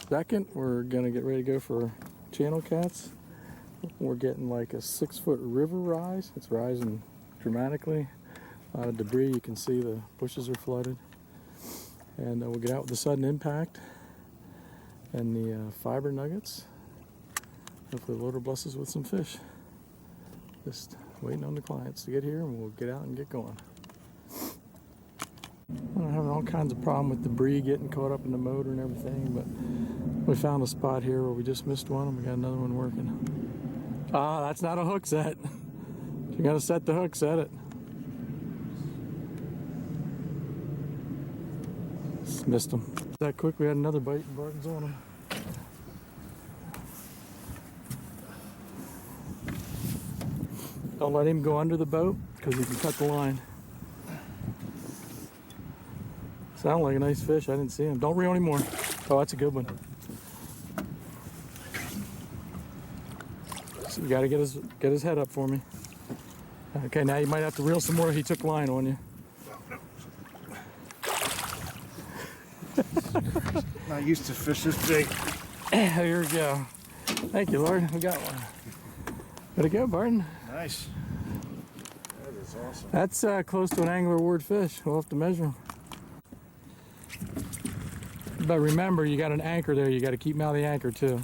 2nd, we're gonna get ready to go for channel cats. We're getting like a 6-foot river rise. It's rising dramatically. A lot of debris, you can see the bushes are flooded. And we'll get out with the sudden impact and the fiber nuggets. Hopefully the Lord will bless us with some fish. Just waiting on the clients to get here and we'll get out and get going. I'm having all kinds of problem with debris getting caught up in the motor and everything, but we found a spot here where we just missed one and we got another one working. Ah, that's not a hook set. If you're gonna set the hook, set it. Just missed him. That quick, we had another bite and Barton's on him. Don't let him go under the boat because he can cut the line. Sound like a nice fish. I didn't see him. Don't reel anymore. Oh, that's a good one. So you got to get his head up for me. Okay, now you might have to reel some more. He took line on you. Not used to fish this big. Here we go. Thank you, Lord. We got one. Way to go, Barton. Nice. That is awesome. That's close to an angler award fish. We'll have to measure him. But remember, you got an anchor there. You got to keep him out of the anchor too.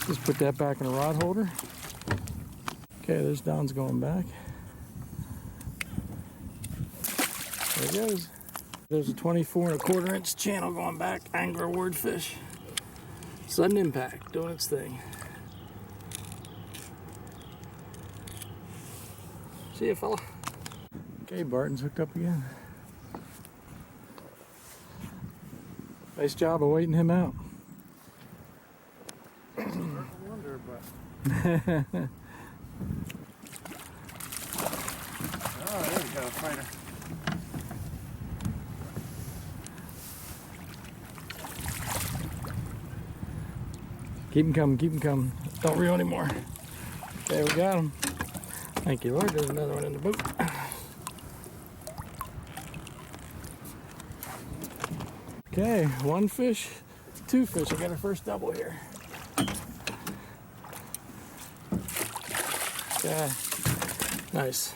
Just put that back in a rod holder. Okay, there's Don's going back. There he goes. There's a 24¼ channel going back. Angler award fish. Sudden impact doing its thing. See you, fella. Okay, Barton's hooked up again. Nice job of waiting him out. I wonder, but... Oh, there we go, a fighter. Keep him coming, keep him coming. Don't reel anymore. Okay, we got him. Thank you, Lord. There's another one in the boat. Okay, 1 fish, 2 fish. I got our first double here. Okay, nice.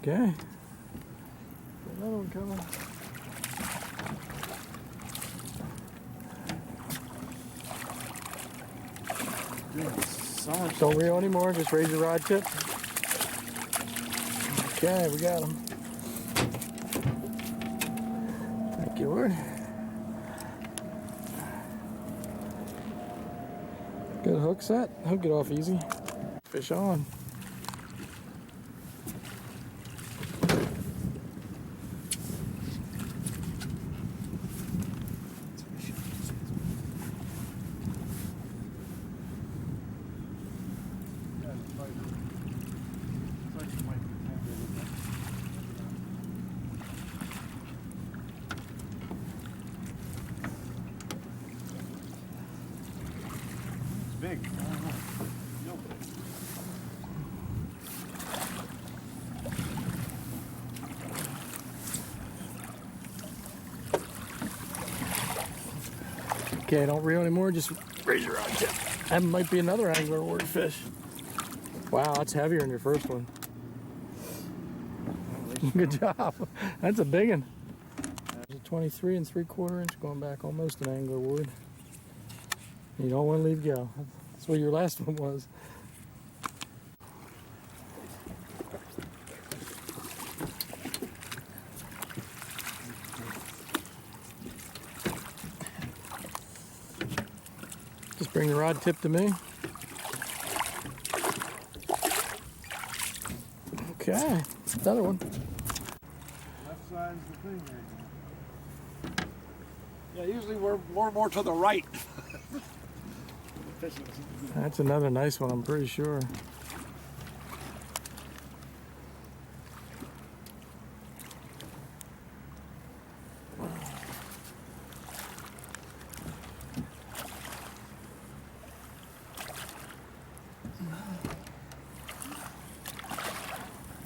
Okay, another one coming. Don't reel anymore, just raise your rod tip. Okay, we got him. Thank you, Lord. Good hook set. He'll get off easy. Fish on. Big. Okay, don't reel anymore, just raise your rod tip. That might be another angler award fish. Wow, that's heavier than your first one. Good job. That's a big one. There's a 23¾ going back, almost an angler award. You don't want to leave go. That's what your last one was. Just bring your rod tip to me. Okay, another one. Left side's the thing there. Yeah, usually we're more to the right. That's another nice one, I'm pretty sure.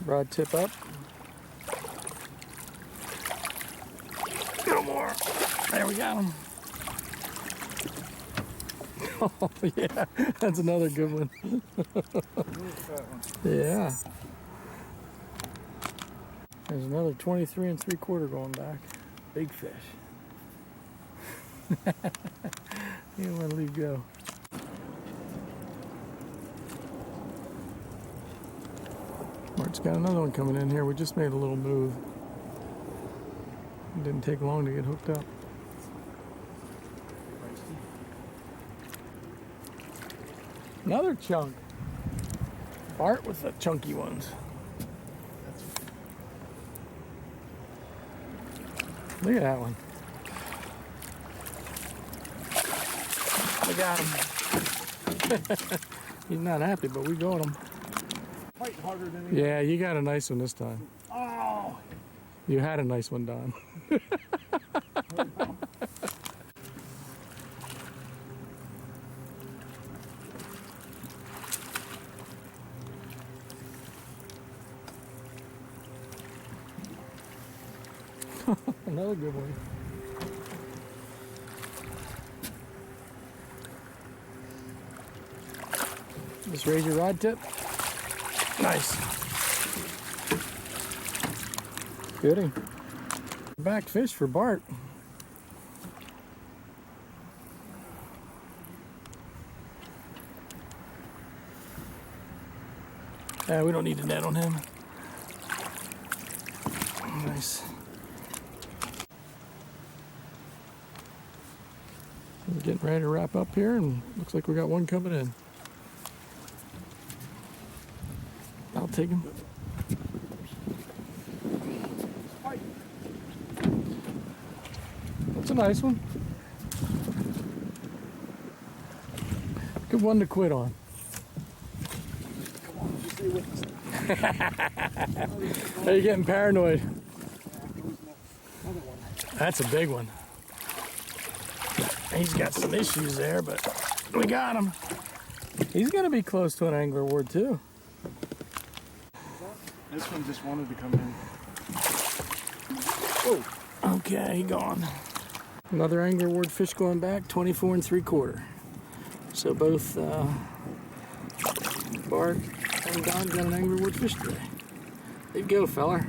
Rod tip up. There we got him. Oh yeah, that's another good one. Yeah. There's another 23 3/4 going back. Big fish. You don't want to leave go. Mark's got another one coming in here. We just made a little move. It didn't take long to get hooked up. Another chunk. Bart with the chunky ones. Look at that one. We got him. He's not happy, but we got him. Fight harder than he Yeah, you got a nice one this time. Oh! You had a nice one, Don. Another good one. Just raise your rod tip. Nice. Goodie. Back fish for Bart. We don't need a net on him. Nice. We're getting ready to wrap up here, and looks like we got one coming in. I'll take him. That's a nice one. Good one to quit on. Are you getting paranoid? That's a big one. He's got some issues there, but we got him. He's gonna be close to an angler award too. This one just wanted to come in. Whoa. Okay, gone. Another angler award fish going back, 24 3/4. So both Bart and Don got an angler award fish today. There you go, fella.